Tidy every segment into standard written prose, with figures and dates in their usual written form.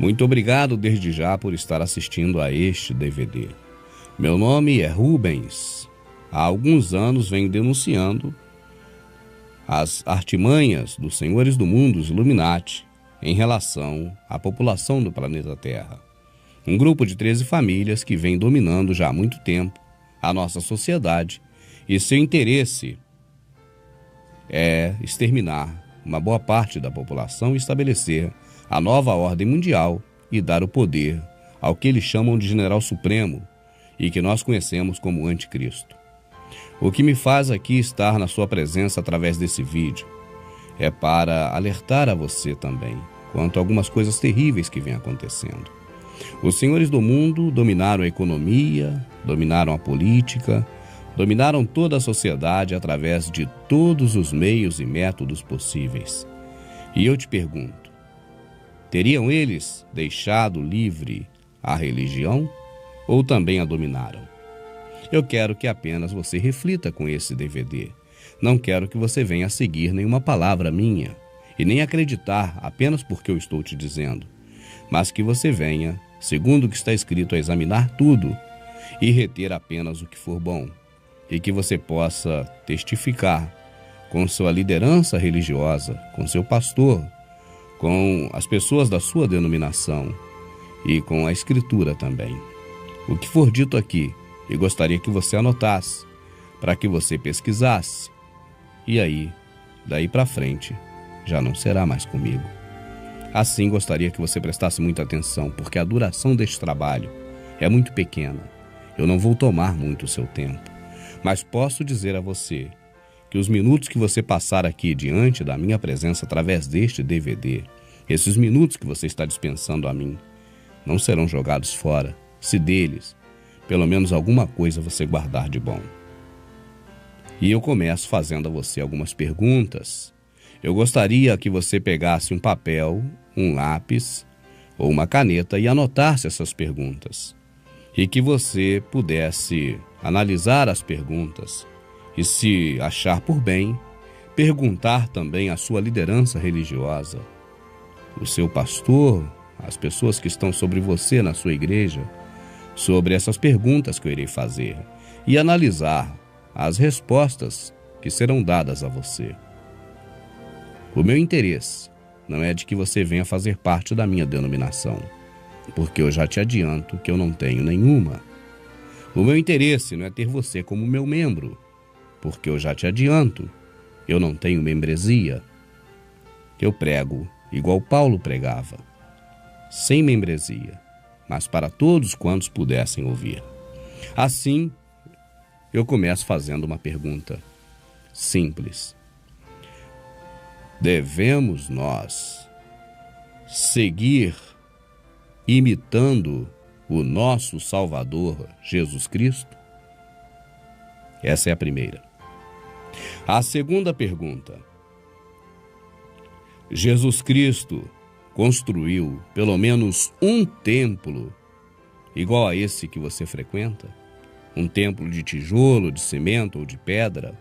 Muito obrigado desde já por estar assistindo a este DVD. Meu nome é Rubens. Há alguns anos venho denunciando as artimanhas dos senhores do mundo, os Illuminati, em relação à população do planeta Terra. Um grupo de 13 famílias que vem dominando já há muito tempo a nossa sociedade e seu interesse é exterminar uma boa parte da população e estabelecer a nova ordem mundial e dar o poder ao que eles chamam de General Supremo e que nós conhecemos como Anticristo. O que me faz aqui estar na sua presença através desse vídeo é para alertar a você também quanto a algumas coisas terríveis que vêm acontecendo. Os senhores do mundo dominaram a economia, dominaram a política, dominaram toda a sociedade através de todos os meios e métodos possíveis. E eu te pergunto, teriam eles deixado livre a religião ou também a dominaram? Eu quero que apenas você reflita com esse DVD. Não quero que você venha a seguir nenhuma palavra minha e nem acreditar apenas porque eu estou te dizendo, mas que você venha, segundo o que está escrito, a examinar tudo e reter apenas o que for bom, e que você possa testificar com sua liderança religiosa, com seu pastor, com as pessoas da sua denominação e com a Escritura também. O que for dito aqui, eu gostaria que você anotasse, para que você pesquisasse, e aí, daí para frente, já não será mais comigo. Assim, gostaria que você prestasse muita atenção, porque a duração deste trabalho é muito pequena. Eu não vou tomar muito o seu tempo, mas posso dizer a você que os minutos que você passar aqui diante da minha presença através deste DVD, esses minutos que você está dispensando a mim, não serão jogados fora, se deles, pelo menos alguma coisa você guardar de bom. E eu começo fazendo a você algumas perguntas. Eu gostaria que você pegasse um papel, um lápis ou uma caneta e anotasse essas perguntas. E que você pudesse analisar as perguntas e, se achar por bem, perguntar também à sua liderança religiosa, o seu pastor, as pessoas que estão sobre você na sua igreja, sobre essas perguntas que eu irei fazer e analisar as respostas que serão dadas a você. O meu interesse não é de que você venha fazer parte da minha denominação, porque eu já te adianto que eu não tenho nenhuma. O meu interesse não é ter você como meu membro, porque eu já te adianto, eu não tenho membresia. Eu prego igual Paulo pregava, sem membresia, mas para todos quantos pudessem ouvir. Assim, eu começo fazendo uma pergunta simples. Devemos nós seguir imitando o nosso Salvador Jesus Cristo? Essa é a primeira. A segunda pergunta. Jesus Cristo construiu pelo menos um templo igual a esse que você frequenta? Um templo de tijolo, de cimento ou de pedra?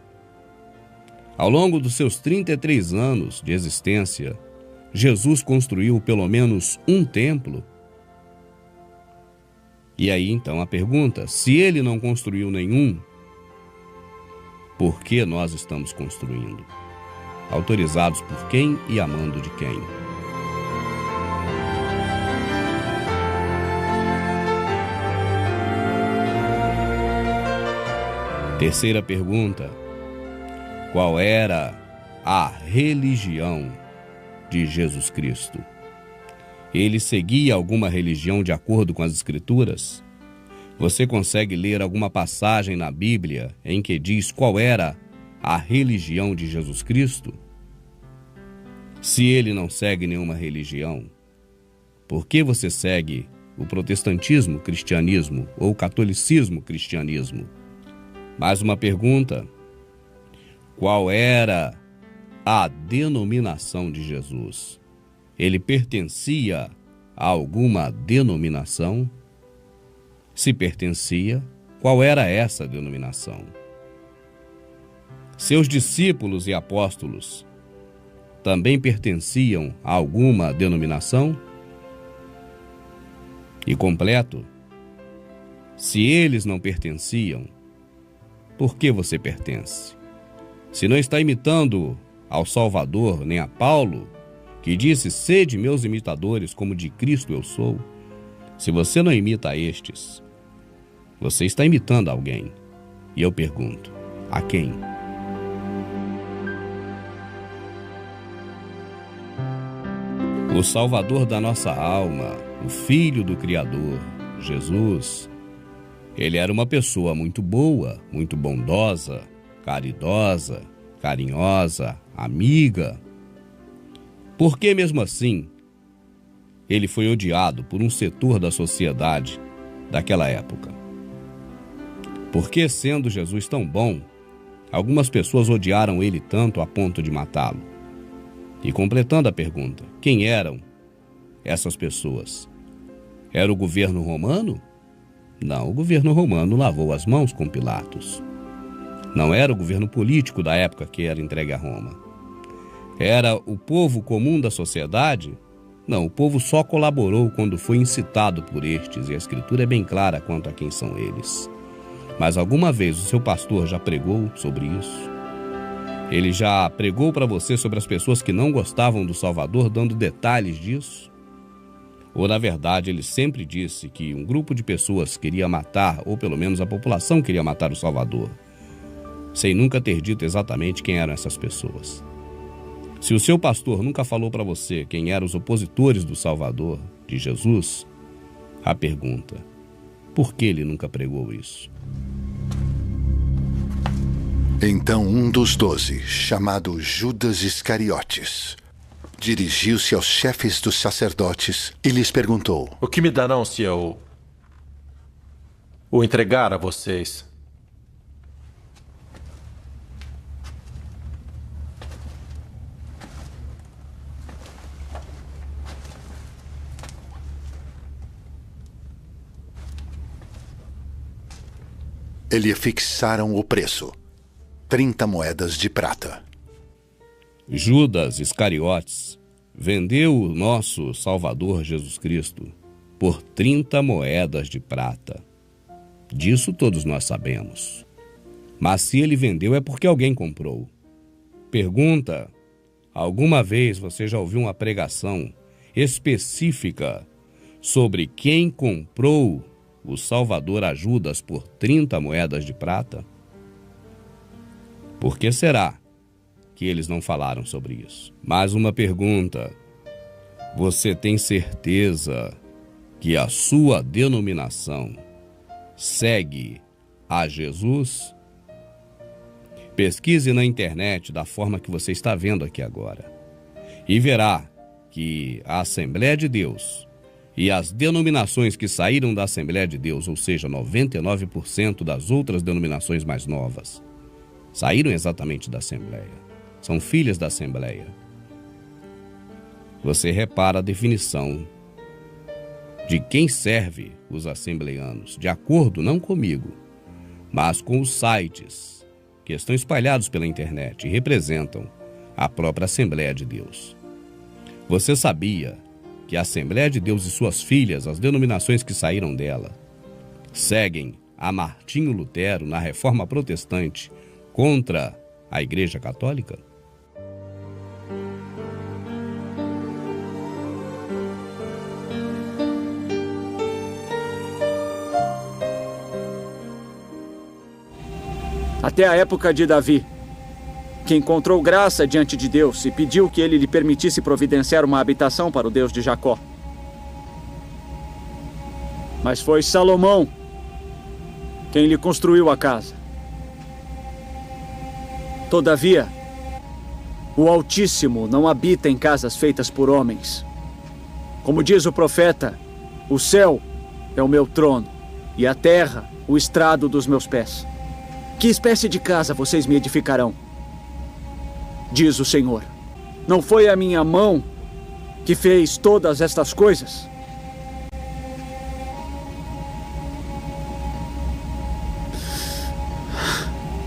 Ao longo dos seus 33 anos de existência, Jesus construiu pelo menos um templo? E aí então a pergunta, se ele não construiu nenhum, por que nós estamos construindo? Autorizados por quem e amando de quem? Terceira pergunta. Qual era a religião de Jesus Cristo? Ele seguia alguma religião de acordo com as Escrituras? Você consegue ler alguma passagem na Bíblia em que diz qual era a religião de Jesus Cristo? Se ele não segue nenhuma religião, por que você segue o protestantismo, cristianismo ou catolicismo, cristianismo? Mais uma pergunta. Qual era a denominação de Jesus? Ele pertencia a alguma denominação? Se pertencia, qual era essa denominação? Seus discípulos e apóstolos também pertenciam a alguma denominação? e completo? Se eles não pertenciam, por que você pertence? Se não está imitando ao Salvador nem a Paulo, que disse: sede meus imitadores, como de Cristo eu sou. Se você não imita a estes, você está imitando alguém. E eu pergunto, a quem? O Salvador da nossa alma, o Filho do Criador, Jesus, ele era uma pessoa muito boa, muito bondosa, caridosa, carinhosa, amiga. Por que mesmo assim ele foi odiado por um setor da sociedade daquela época? Por que, sendo Jesus tão bom, algumas pessoas odiaram ele tanto a ponto de matá-lo? E completando a pergunta, quem eram essas pessoas? Era o governo romano? Não, o governo romano lavou as mãos com Pilatos. Não era o governo político da época que era entregue a Roma. Era o povo comum da sociedade? Não, o povo só colaborou quando foi incitado por estes, e a Escritura é bem clara quanto a quem são eles. Mas alguma vez o seu pastor já pregou sobre isso? Ele já pregou para você sobre as pessoas que não gostavam do Salvador, dando detalhes disso? Ou, na verdade, ele sempre disse que um grupo de pessoas queria matar, ou pelo menos a população queria matar o Salvador, sem nunca ter dito exatamente quem eram essas pessoas? Se o seu pastor nunca falou para você quem eram os opositores do Salvador, de Jesus, a pergunta, por que ele nunca pregou isso? Então um dos 12, chamado Judas Iscariotes, dirigiu-se aos chefes dos sacerdotes e lhes perguntou: o que me darão se eu o entregar a vocês? E lhe fixaram o preço, 30 moedas de prata. Judas Iscariotes vendeu o nosso Salvador Jesus Cristo por 30 moedas de prata. Disso todos nós sabemos. Mas se ele vendeu é porque alguém comprou. Pergunta, alguma vez você já ouviu uma pregação específica sobre quem comprou o Salvador a Judas por 30 moedas de prata? Por que será que eles não falaram sobre isso? Mais uma pergunta. Você tem certeza que a sua denominação segue a Jesus? Pesquise na internet da forma que você está vendo aqui agora e verá que a Assembleia de Deus e as denominações que saíram da Assembleia de Deus, ou seja, 99% das outras denominações mais novas, saíram exatamente da Assembleia. São filhas da Assembleia. Você repara a definição de quem serve os assembleianos, de acordo não comigo, mas com os sites que estão espalhados pela internet e representam a própria Assembleia de Deus. Você sabia que a Assembleia de Deus e suas filhas, as denominações que saíram dela, seguem a Martinho Lutero na Reforma Protestante contra a Igreja Católica? Até a época de Davi, que encontrou graça diante de Deus e pediu que ele lhe permitisse providenciar uma habitação para o Deus de Jacó. Mas foi Salomão quem lhe construiu a casa. Todavia, o Altíssimo não habita em casas feitas por homens. Como diz o profeta, o céu é o meu trono e a terra o estrado dos meus pés. Que espécie de casa vocês me edificarão? Diz o Senhor. Não foi a minha mão que fez todas estas coisas?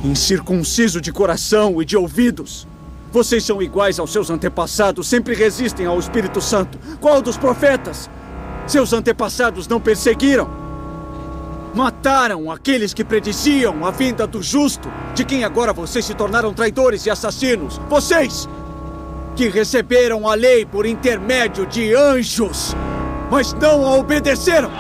Incircunciso de coração e de ouvidos, vocês são iguais aos seus antepassados, sempre resistem ao Espírito Santo. Qual dos profetas Seus antepassados não perseguiram? Mataram aqueles que prediziam a vinda do justo, de quem agora vocês se tornaram traidores e assassinos. Vocês, que receberam a lei por intermédio de anjos, mas não a obedeceram.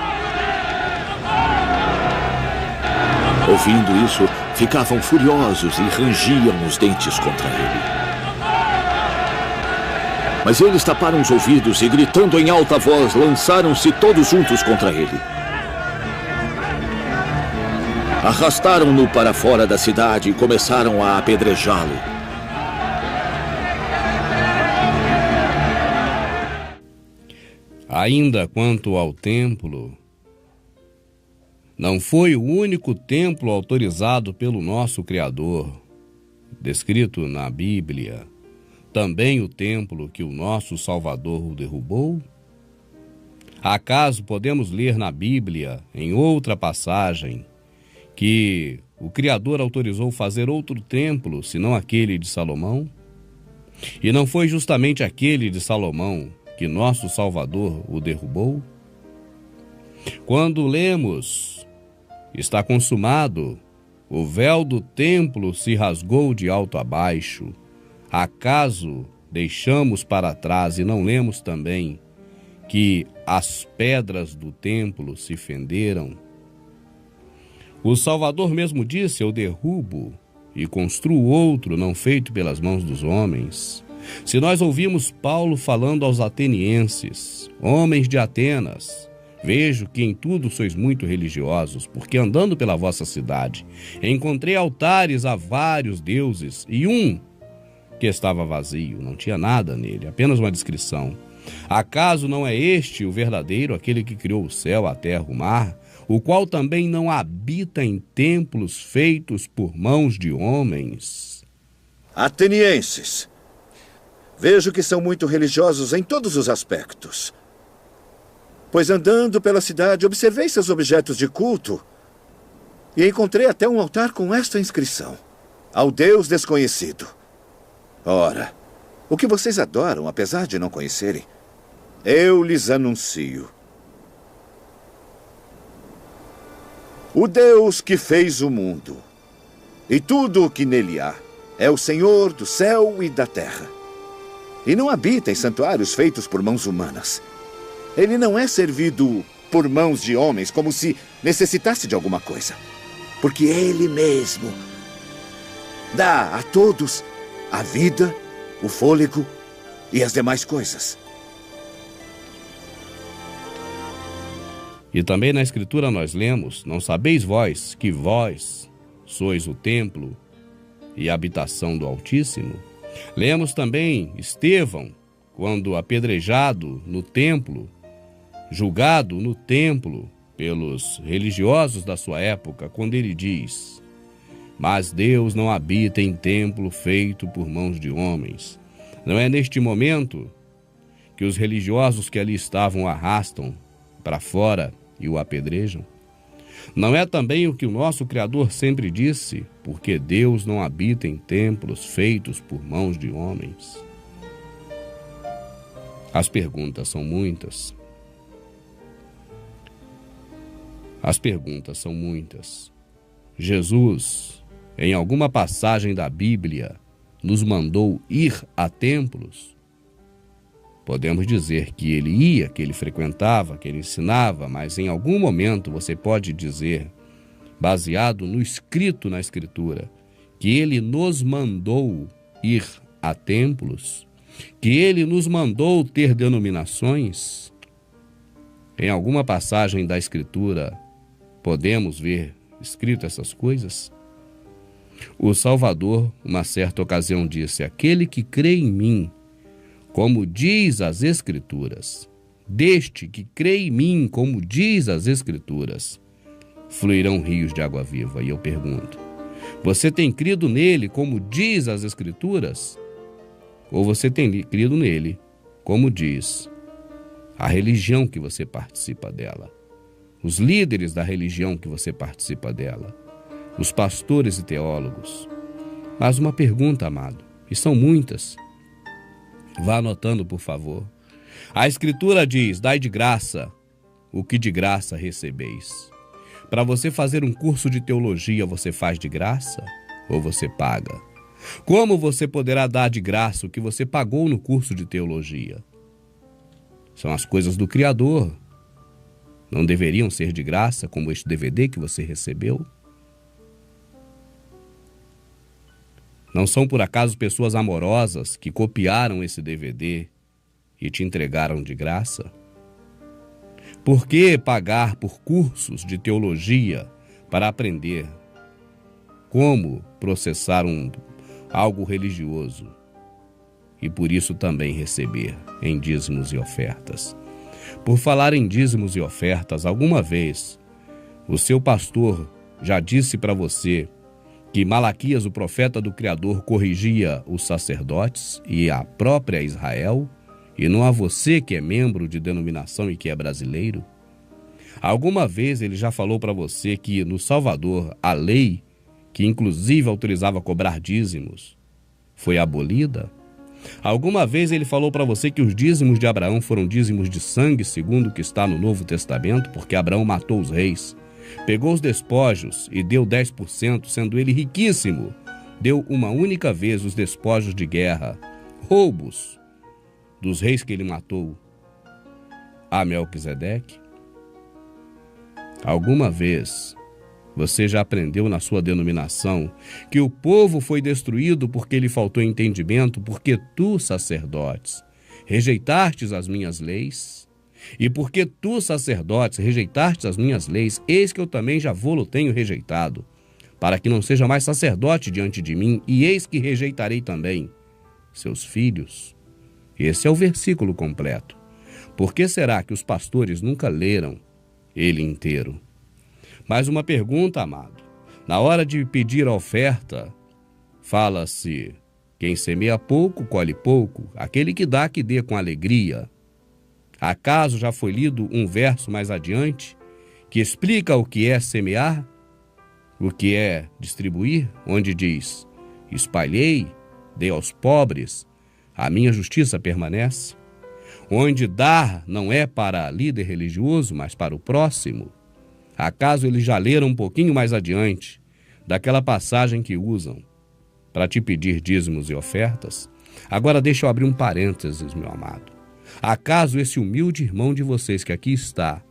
Ouvindo isso, ficavam furiosos e rangiam os dentes contra ele. Mas eles taparam os ouvidos e, gritando em alta voz, lançaram-se todos juntos contra ele. Arrastaram-no para fora da cidade e começaram a apedrejá-lo. Ainda quanto ao templo, não foi o único templo autorizado pelo nosso Criador, descrito na Bíblia, também o templo que o nosso Salvador derrubou? Acaso podemos ler na Bíblia, em outra passagem, que o Criador autorizou fazer outro templo, senão aquele de Salomão? E não foi justamente aquele de Salomão que nosso Salvador o derrubou? Quando lemos, está consumado, o véu do templo se rasgou de alto a baixo, acaso deixamos para trás e não lemos também que as pedras do templo se fenderam? O Salvador mesmo disse: eu derrubo e construo outro, não feito pelas mãos dos homens. Se nós ouvimos Paulo falando aos atenienses: homens de Atenas, vejo que em tudo sois muito religiosos, porque andando pela vossa cidade, encontrei altares a vários deuses, e um que estava vazio, não tinha nada nele, apenas uma descrição. Acaso não é este o verdadeiro, aquele que criou o céu, a terra, o mar, o qual também não habita em templos feitos por mãos de homens? Atenienses, vejo que são muito religiosos em todos os aspectos. Pois andando pela cidade, observei seus objetos de culto e encontrei até um altar com esta inscrição: ao Deus desconhecido. Ora, o que vocês adoram, apesar de não conhecerem, eu lhes anuncio. O Deus que fez o mundo e tudo o que nele há é o Senhor do céu e da terra. E não habita em santuários feitos por mãos humanas. Ele não é servido por mãos de homens como se necessitasse de alguma coisa. Porque ele mesmo dá a todos a vida, o fôlego e as demais coisas. E também na Escritura nós lemos: não sabeis vós que vós sois o templo e a habitação do Altíssimo? Lemos também Estevão, quando apedrejado no templo, julgado no templo pelos religiosos da sua época, quando ele diz: mas Deus não habita em templo feito por mãos de homens. Não é neste momento que os religiosos que ali estavam o arrastam para fora e o apedrejam? Não é também o que o nosso Criador sempre disse: porque Deus não habita em templos feitos por mãos de homens? As perguntas são muitas. As perguntas são muitas. Jesus, em alguma passagem da Bíblia, nos mandou ir a templos? Podemos dizer que ele ia, que ele frequentava, que ele ensinava, mas em algum momento você pode dizer, baseado no escrito na Escritura, que ele nos mandou ir a templos? Que ele nos mandou ter denominações? Em alguma passagem da Escritura podemos ver escrito essas coisas? O Salvador, uma certa ocasião, disse: aquele que crê em mim, como diz as Escrituras, deste que crê em mim, como diz as Escrituras, fluirão rios de água viva. E eu pergunto: você tem crido nele como diz as Escrituras? Ou você tem crido nele como diz a religião que você participa dela, os líderes da religião que você participa dela, os pastores e teólogos? Mas uma pergunta, amado, e são muitas. Vá anotando, por favor. A Escritura diz: dai de graça o que de graça recebeis. Para você fazer um curso de teologia, você faz de graça ou você paga? Como você poderá dar de graça o que você pagou no curso de teologia? São as coisas do Criador. Não deveriam ser de graça, como este DVD que você recebeu? Não são por acaso pessoas amorosas que copiaram esse DVD e te entregaram de graça? Por que pagar por cursos de teologia para aprender como processar algo religioso e por isso também receber em dízimos e ofertas? Por falar em dízimos e ofertas, alguma vez o seu pastor já disse para você que Malaquias, o profeta do Criador, corrigia os sacerdotes e a própria Israel, e não a você que é membro de denominação e que é brasileiro? Alguma vez ele já falou para você que no Salvador a lei, que inclusive autorizava cobrar dízimos, foi abolida? Alguma vez ele falou para você que os dízimos de Abraão foram dízimos de sangue, segundo o que está no Novo Testamento, porque Abraão matou os reis, pegou os despojos e deu 10%, sendo ele riquíssimo, deu uma única vez os despojos de guerra, roubos dos reis que ele matou, a Melquisedeque? Alguma vez você já aprendeu na sua denominação que o povo foi destruído porque lhe faltou entendimento, porque tu, sacerdotes, rejeitastes as minhas leis? E porque tu, sacerdotes, rejeitastes as minhas leis, eis que eu também já vou-lo tenho rejeitado, para que não seja mais sacerdote diante de mim, e eis que rejeitarei também seus filhos. Esse é o versículo completo. Por que será que os pastores nunca leram ele inteiro? Mais uma pergunta, amado. Na hora de pedir a oferta, fala-se: quem semeia pouco, colhe pouco. Aquele que dá, que dê com alegria. Acaso já foi lido um verso mais adiante que explica o que é semear, o que é distribuir, onde diz: espalhei, dei aos pobres, a minha justiça permanece? Onde dar não é para líder religioso, mas para o próximo. Acaso eles já leram um pouquinho mais adiante daquela passagem que usam para te pedir dízimos e ofertas? Agora deixa eu abrir um parênteses, meu amado. Acaso esse humilde irmão de vocês que aqui está,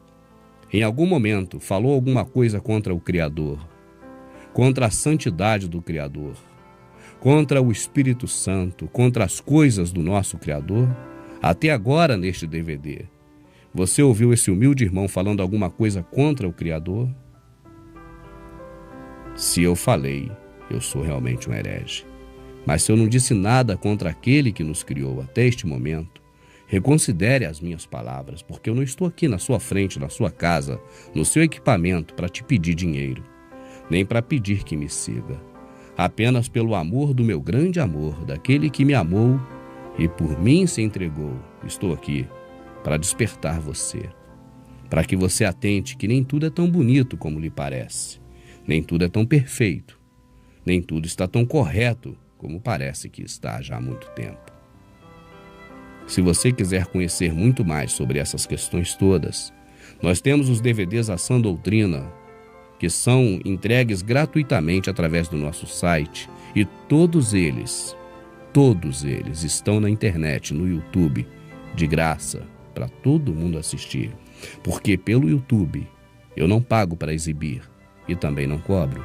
em algum momento falou alguma coisa contra o Criador, contra a santidade do Criador, contra o Espírito Santo, contra as coisas do nosso Criador? Até agora neste DVD, você ouviu esse humilde irmão falando alguma coisa contra o Criador? Se eu falei, eu sou realmente um herege. Mas se eu não disse nada contra aquele que nos criou até este momento, reconsidere as minhas palavras, porque eu não estou aqui na sua frente, na sua casa, no seu equipamento para te pedir dinheiro, nem para pedir que me siga. Apenas pelo amor do meu grande amor, daquele que me amou e por mim se entregou, estou aqui para despertar você, para que você atente que nem tudo é tão bonito como lhe parece, nem tudo é tão perfeito, nem tudo está tão correto como parece que está já há muito tempo. Se você quiser conhecer muito mais sobre essas questões todas, nós temos os DVDs A Sã Doutrina, que são entregues gratuitamente através do nosso site, e todos eles estão na internet, no YouTube, de graça, para todo mundo assistir. Porque pelo YouTube eu não pago para exibir e também não cobro.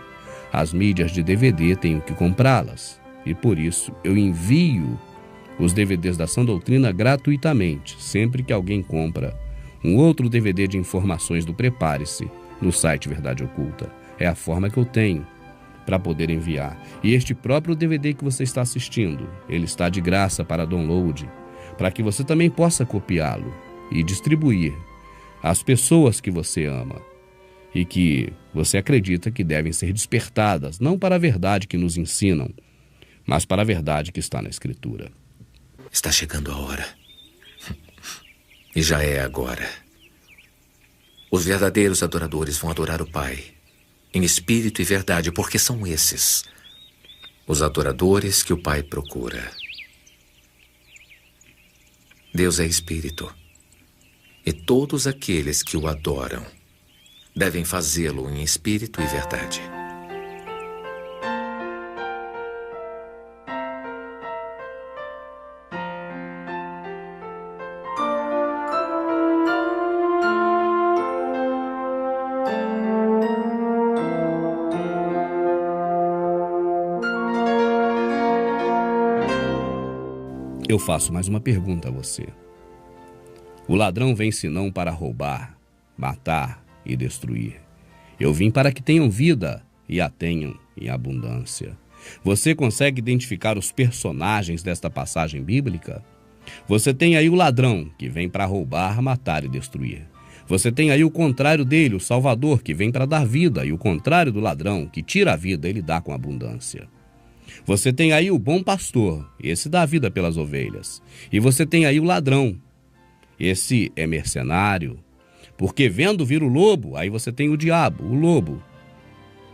As mídias de DVD tenho que comprá-las e por isso eu envio os DVDs da Sã Doutrina gratuitamente, sempre que alguém compra um outro DVD de informações do Prepare-se no site Verdade Oculta. É a forma que eu tenho para poder enviar. E este próprio DVD que você está assistindo, ele está de graça para download, para que você também possa copiá-lo e distribuir às pessoas que você ama e que você acredita que devem ser despertadas, não para a verdade que nos ensinam, mas para a verdade que está na Escritura. Está chegando a hora. E já é agora. Os verdadeiros adoradores vão adorar o Pai, em espírito e verdade, porque são esses os adoradores que o Pai procura. Deus é espírito, E todos aqueles que o adoram devem fazê-lo em espírito e verdade. Eu faço mais uma pergunta a você. O ladrão vem senão para roubar, matar e destruir. Eu vim para que tenham vida e a tenham em abundância. Você consegue identificar os personagens desta passagem bíblica? Você tem aí o ladrão, que vem para roubar, matar e destruir. Você tem aí o contrário dele, o Salvador, que vem para dar vida, e o contrário do ladrão, que tira a vida, ele dá com abundância. Você tem aí o bom pastor, esse dá vida pelas ovelhas. E você tem aí o ladrão, esse é mercenário, porque vendo vir o lobo, aí você tem o diabo, o lobo.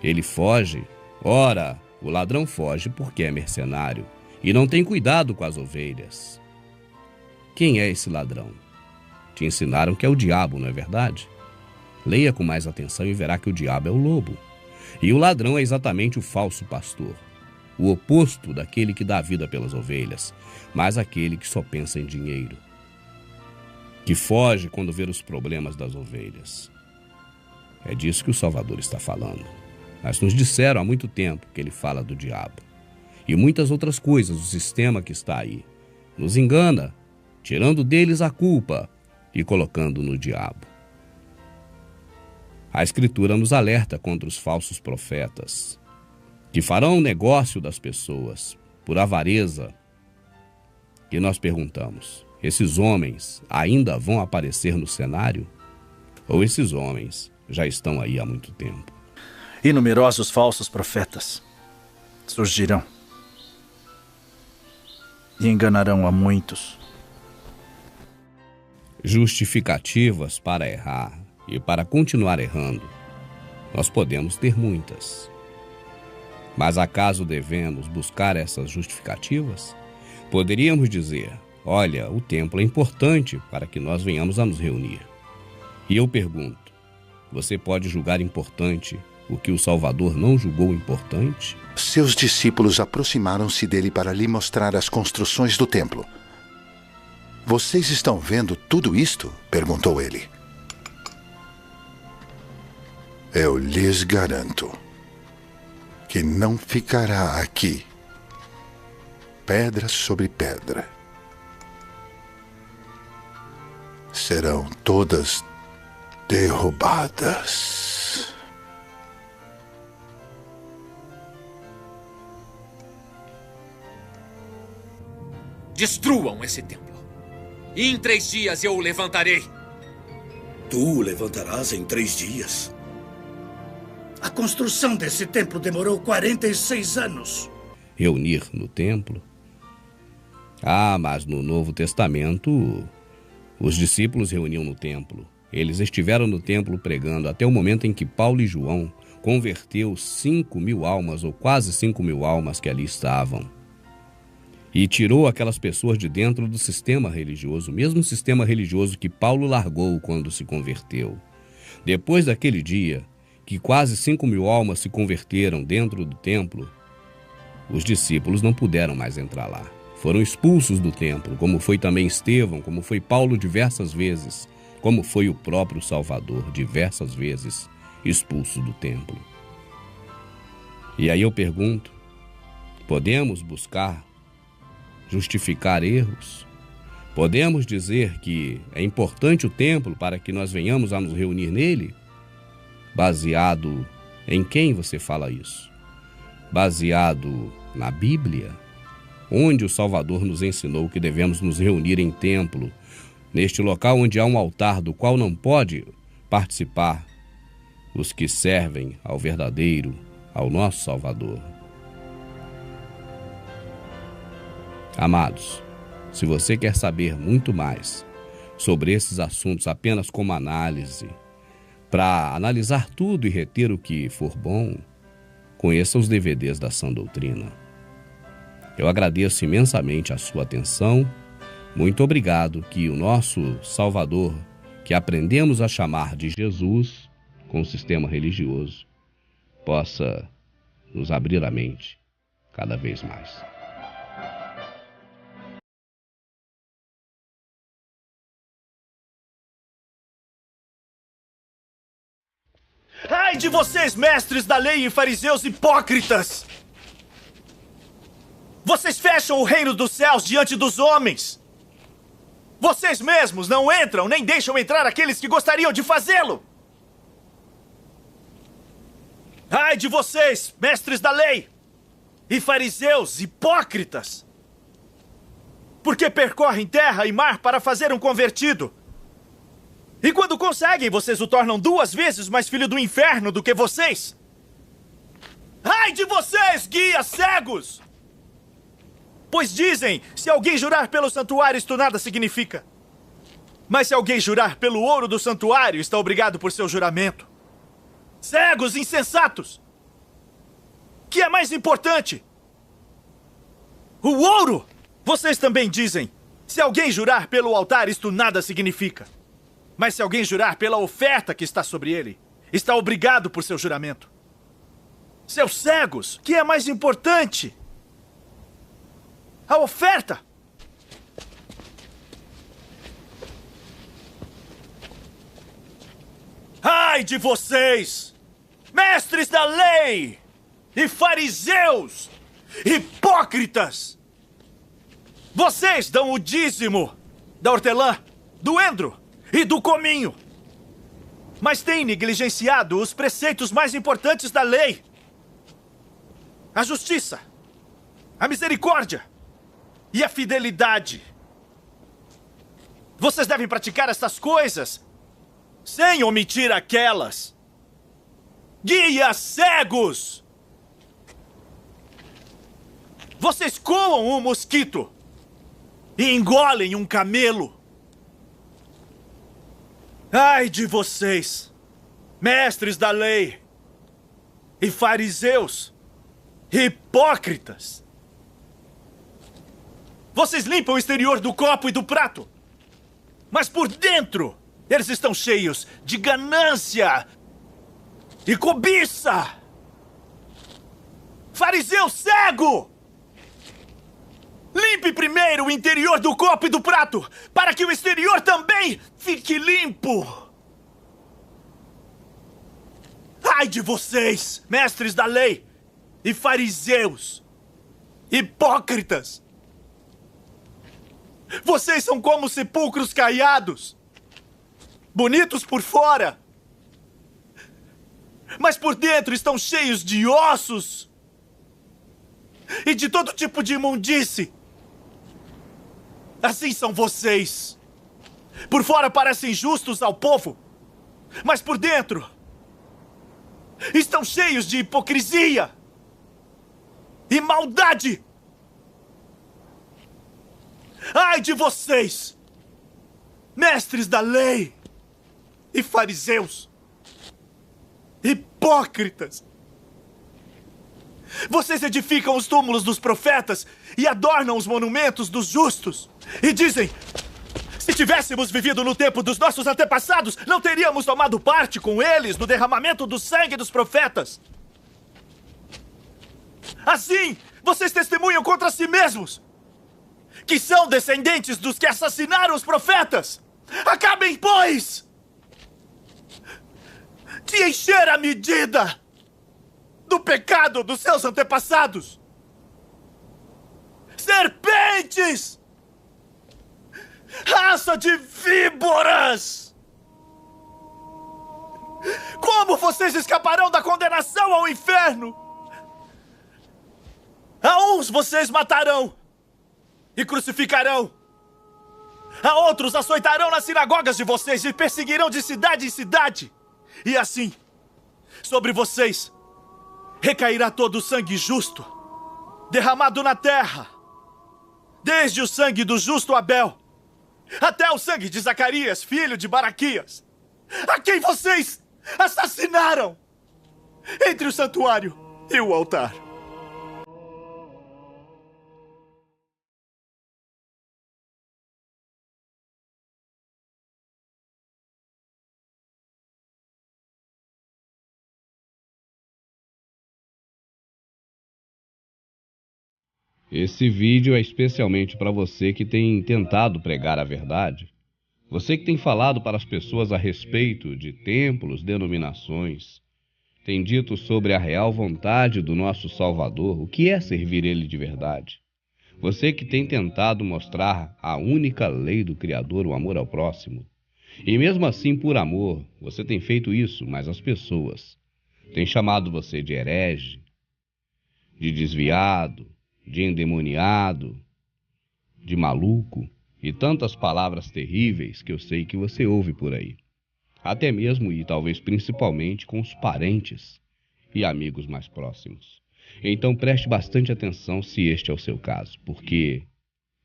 Ele foge. Ora, o ladrão foge porque é mercenário e não tem cuidado com as ovelhas. Quem é esse ladrão? Te ensinaram que é o diabo, não é verdade? Leia com mais atenção e verá que o diabo é o lobo. E o ladrão é exatamente o falso pastor. O oposto daquele que dá vida pelas ovelhas, mas aquele que só pensa em dinheiro, que foge quando vê os problemas das ovelhas. É disso que o Salvador está falando. Mas nos disseram há muito tempo que ele fala do diabo. E muitas outras coisas, o sistema que está aí, nos engana, tirando deles a culpa e colocando no diabo. A Escritura nos alerta contra os falsos profetas, que farão negócio das pessoas por avareza. E nós perguntamos, esses homens ainda vão aparecer no cenário? Ou esses homens já estão aí há muito tempo? E numerosos falsos profetas surgirão e enganarão a muitos. Justificativas para errar e para continuar errando, nós podemos ter muitas. Mas acaso devemos buscar essas justificativas? Poderíamos dizer, olha, o templo é importante para que nós venhamos a nos reunir. E eu pergunto, você pode julgar importante o que o Salvador não julgou importante? Seus discípulos aproximaram-se dele para lhe mostrar as construções do templo. Vocês estão vendo tudo isto? Perguntou ele. Eu lhes garanto que não ficará aqui pedra sobre pedra. Serão todas derrubadas. Destruam esse templo, e em 3 dias eu o levantarei. Tu o levantarás em 3 dias? A construção desse templo demorou 46 anos. Reunir no templo? Ah, mas no Novo Testamento, os discípulos reuniam no templo. Eles estiveram no templo pregando até o momento em que Paulo e João converteu 5.000 almas, ou quase 5.000 almas que ali estavam. E tirou aquelas pessoas de dentro do sistema religioso, o mesmo sistema religioso que Paulo largou quando se converteu. Depois daquele dia, que quase 5.000 almas se converteram dentro do templo, os discípulos não puderam mais entrar lá. Foram expulsos do templo, como foi também Estevão, como foi Paulo diversas vezes, como foi o próprio Salvador diversas vezes expulso do templo. E aí eu pergunto, podemos buscar justificar erros? Podemos dizer que é importante o templo para que nós venhamos a nos reunir nele? Baseado em quem você fala isso? Baseado na Bíblia? Onde o Salvador nos ensinou que devemos nos reunir em templo, neste local onde há um altar do qual não pode participar os que servem ao verdadeiro, ao nosso Salvador. Amados, se você quer saber muito mais sobre esses assuntos apenas como análise, para analisar tudo e reter o que for bom, conheça os DVDs da Sã Doutrina. Eu agradeço imensamente a sua atenção. Muito obrigado, que o nosso Salvador que aprendemos a chamar de Jesus com o sistema religioso possa nos abrir a mente cada vez mais. Ai de vocês, mestres da lei e fariseus hipócritas! Vocês fecham o reino dos céus diante dos homens. Vocês mesmos não entram nem deixam entrar aqueles que gostariam de fazê-lo. Ai de vocês, mestres da lei e fariseus hipócritas! Porque percorrem terra e mar para fazer um convertido. E quando conseguem, vocês o tornam 2 vezes mais filho do inferno do que vocês. Ai de vocês, guias cegos! Pois dizem, se alguém jurar pelo santuário, isto nada significa. Mas se alguém jurar pelo ouro do santuário, está obrigado por seu juramento. Cegos insensatos! Que é mais importante? O ouro! Vocês também dizem, se alguém jurar pelo altar, isto nada significa. Mas se alguém jurar pela oferta que está sobre ele, está obrigado por seu juramento. Seus cegos, que é mais importante? A oferta! Ai de vocês, mestres da lei e fariseus, hipócritas! Vocês dão o dízimo da hortelã, do endro e do cominho, mas têm negligenciado os preceitos mais importantes da lei: a justiça, a misericórdia e a fidelidade. Vocês devem praticar essas coisas sem omitir aquelas. Guias cegos! Vocês coam um mosquito e engolem um camelo. Ai de vocês, mestres da lei e fariseus hipócritas! Vocês limpam o exterior do copo e do prato, mas por dentro eles estão cheios de ganância e cobiça. Fariseu cego! Limpe primeiro o interior do copo e do prato, para que o exterior também fique limpo. Ai de vocês, mestres da lei e fariseus hipócritas! Vocês são como sepulcros caiados, bonitos por fora, mas por dentro estão cheios de ossos e de todo tipo de imundície. Assim são vocês. Por fora parecem justos ao povo, mas por dentro estão cheios de hipocrisia e maldade. Ai de vocês, mestres da lei e fariseus hipócritas! Vocês edificam os túmulos dos profetas e adornam os monumentos dos justos. E dizem, se tivéssemos vivido no tempo dos nossos antepassados, não teríamos tomado parte com eles no derramamento do sangue dos profetas. Assim, vocês testemunham contra si mesmos, que são descendentes dos que assassinaram os profetas. Acabem, pois, de encher a medida do pecado dos seus antepassados. Serpentes! Raça de víboras! Como vocês escaparão da condenação ao inferno? A uns vocês matarão e crucificarão. A outros açoitarão nas sinagogas de vocês e perseguirão de cidade em cidade. E assim, sobre vocês recairá todo o sangue justo derramado na terra, desde o sangue do justo Abel até o sangue de Zacarias, filho de Baraquias, a quem vocês assassinaram entre o santuário e o altar. Esse vídeo é especialmente para você que tem tentado pregar a verdade. Você que tem falado para as pessoas a respeito de templos, denominações. Tem dito sobre a real vontade do nosso Salvador, o que é servir Ele de verdade. Você que tem tentado mostrar a única lei do Criador, o amor ao próximo. E mesmo assim, por amor, você tem feito isso, mas as pessoas têm chamado você de herege, de desviado, de endemoniado, de maluco e tantas palavras terríveis que eu sei que você ouve por aí. Até mesmo e talvez principalmente com os parentes e amigos mais próximos. Então preste bastante atenção se este é o seu caso, porque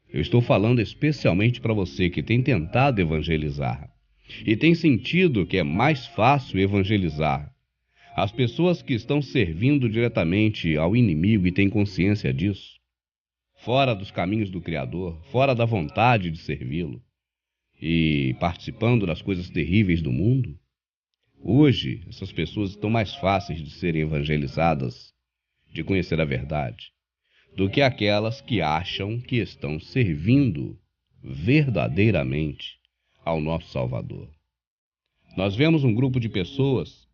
eu estou falando especialmente para você que tem tentado evangelizar e tem sentido que é mais fácil evangelizar as pessoas que estão servindo diretamente ao inimigo e têm consciência disso, fora dos caminhos do Criador, fora da vontade de servi-lo e participando das coisas terríveis do mundo. Hoje, essas pessoas estão mais fáceis de serem evangelizadas, de conhecer a verdade, do que aquelas que acham que estão servindo verdadeiramente ao nosso Salvador. Nós vemos um grupo de pessoas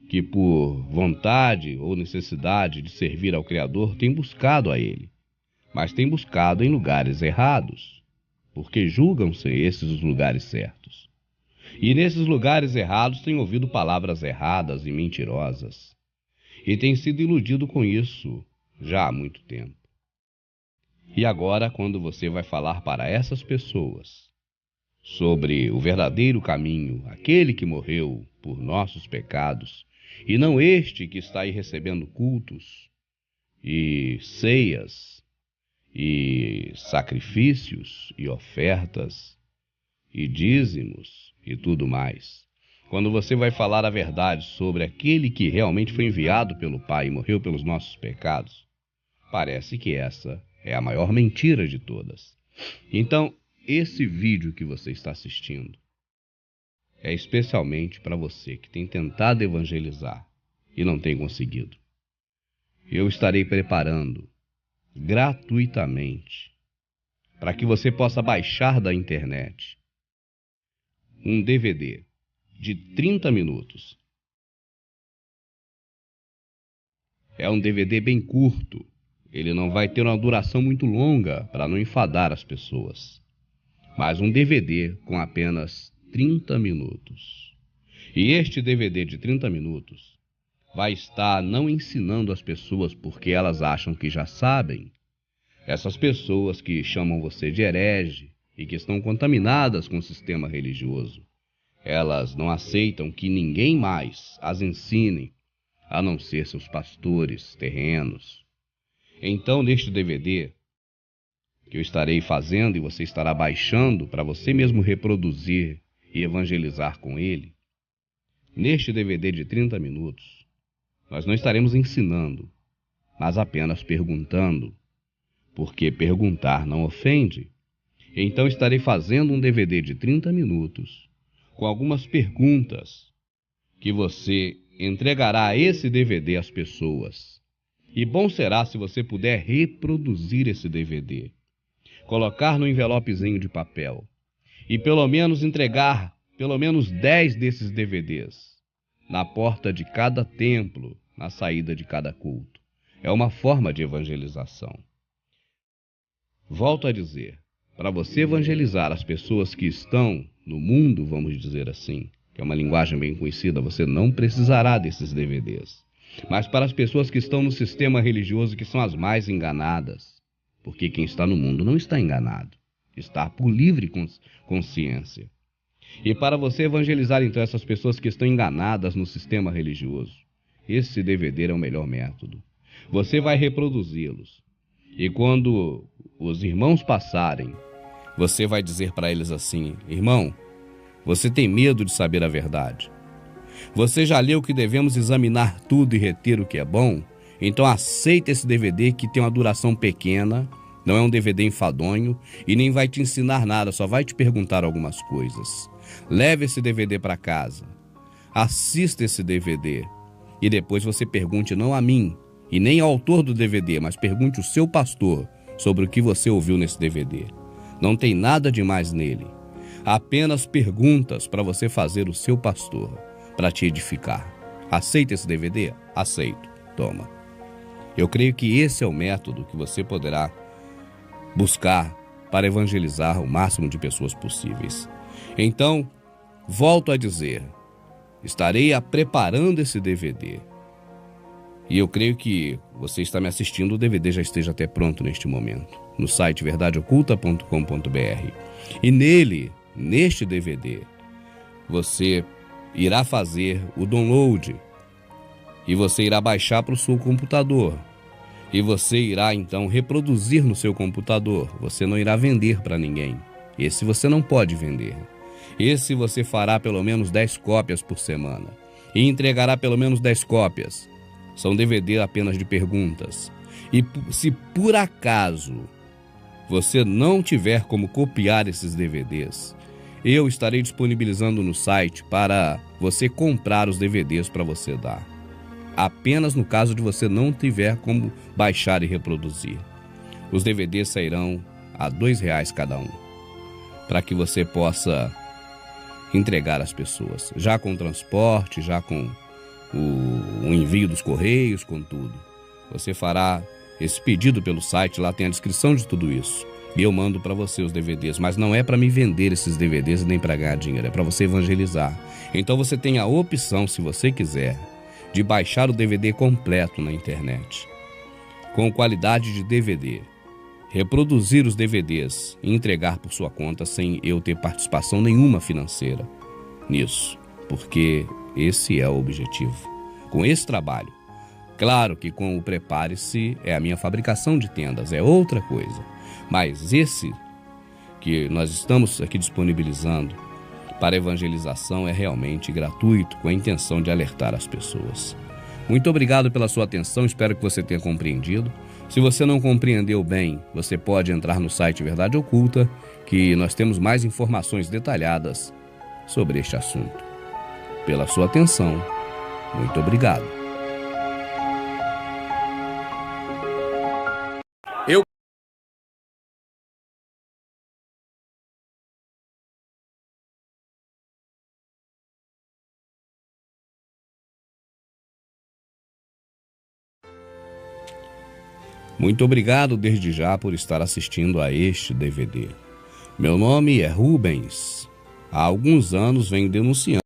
que, por vontade ou necessidade de servir ao Criador, têm buscado a Ele, mas têm buscado em lugares errados, porque julgam-se esses os lugares certos. E nesses lugares errados têm ouvido palavras erradas e mentirosas, e têm sido iludido com isso já há muito tempo. E agora, quando você vai falar para essas pessoas sobre o verdadeiro caminho, aquele que morreu por nossos pecados, e não este que está aí recebendo cultos e ceias e sacrifícios e ofertas e dízimos e tudo mais. Quando você vai falar a verdade sobre aquele que realmente foi enviado pelo Pai e morreu pelos nossos pecados, parece que essa é a maior mentira de todas. Então, esse vídeo que você está assistindo é especialmente para você que tem tentado evangelizar e não tem conseguido. Eu estarei preparando gratuitamente para que você possa baixar da internet um DVD de 30 minutos. É um DVD bem curto. Ele não vai ter uma duração muito longa para não enfadar as pessoas. Mas um DVD com apenas 30 minutos. E este DVD de 30 minutos vai estar não ensinando as pessoas porque elas acham que já sabem. Essas pessoas que chamam você de herege e que estão contaminadas com o sistema religioso. Elas não aceitam que ninguém mais as ensine, a não ser seus pastores terrenos. Então, neste DVD, que eu estarei fazendo e você estará baixando para você mesmo reproduzir e evangelizar com ele, neste DVD de 30 minutos, nós não estaremos ensinando, mas apenas perguntando, porque perguntar não ofende. Então, estarei fazendo um DVD de 30 minutos, com algumas perguntas que você entregará a esse DVD às pessoas. E bom será se você puder reproduzir esse DVD, colocar no envelopezinho de papel e pelo menos entregar pelo menos 10 desses DVDs na porta de cada templo, na saída de cada culto. É uma forma de evangelização. Volto a dizer, para você evangelizar as pessoas que estão no mundo, vamos dizer assim, que é uma linguagem bem conhecida, você não precisará desses DVDs. Mas para as pessoas que estão no sistema religioso, que são as mais enganadas, porque quem está no mundo não está enganado, está por livre consciência. E para você evangelizar então essas pessoas que estão enganadas no sistema religioso, esse DVD é o melhor método. Você vai reproduzi-los. E quando os irmãos passarem, você vai dizer para eles assim: irmão, você tem medo de saber a verdade? Você já leu que devemos examinar tudo e reter o que é bom? Então aceita esse DVD que tem uma duração pequena, não é um DVD enfadonho e nem vai te ensinar nada, só vai te perguntar algumas coisas. Leve esse DVD para casa, assista esse DVD e depois você pergunte não a mim e nem ao autor do DVD, mas pergunte ao seu pastor sobre o que você ouviu nesse DVD. Não tem nada demais nele. Apenas perguntas para você fazer o seu pastor, para te edificar. Aceita esse DVD? Aceito. Toma. Eu creio que esse é o método que você poderá buscar para evangelizar o máximo de pessoas possíveis. Então, volto a dizer, estarei preparando esse DVD. E eu creio que você está me assistindo, o DVD já esteja até pronto neste momento, no site verdadeoculta.com.br. E neste DVD, você irá fazer o download e você irá baixar para o seu computador. E você irá então reproduzir no seu computador. Você não irá vender para ninguém. Esse você não pode vender. Esse você fará pelo menos 10 cópias por semana. E entregará pelo menos 10 cópias. São DVD apenas de perguntas. E se por acaso você não tiver como copiar esses DVDs, eu estarei disponibilizando no site para você comprar os DVDs para você dar. Apenas no caso de você não tiver como baixar e reproduzir. Os DVDs sairão a R$2 cada um, para que você possa entregar às pessoas, já com transporte, já com o envio dos correios, com tudo. Você fará esse pedido pelo site, lá tem a descrição de tudo isso. E eu mando para você os DVDs, mas não é para me vender esses DVDs e nem para ganhar dinheiro, é para você evangelizar. Então você tem a opção, se você quiser, de baixar o DVD completo na internet, com qualidade de DVD, reproduzir os DVDs e entregar por sua conta sem eu ter participação nenhuma financeira nisso, porque esse é o objetivo. Com esse trabalho, claro que com o Prepare-se é a minha fabricação de tendas, é outra coisa, mas esse que nós estamos aqui disponibilizando para evangelização é realmente gratuito, com a intenção de alertar as pessoas. Muito obrigado pela sua atenção, espero que você tenha compreendido. Se você não compreendeu bem, você pode entrar no site Verdade Oculta, que nós temos mais informações detalhadas sobre este assunto. Pela sua atenção, muito obrigado. Muito obrigado desde já por estar assistindo a este DVD. Meu nome é Rubens. Há alguns anos venho denunciando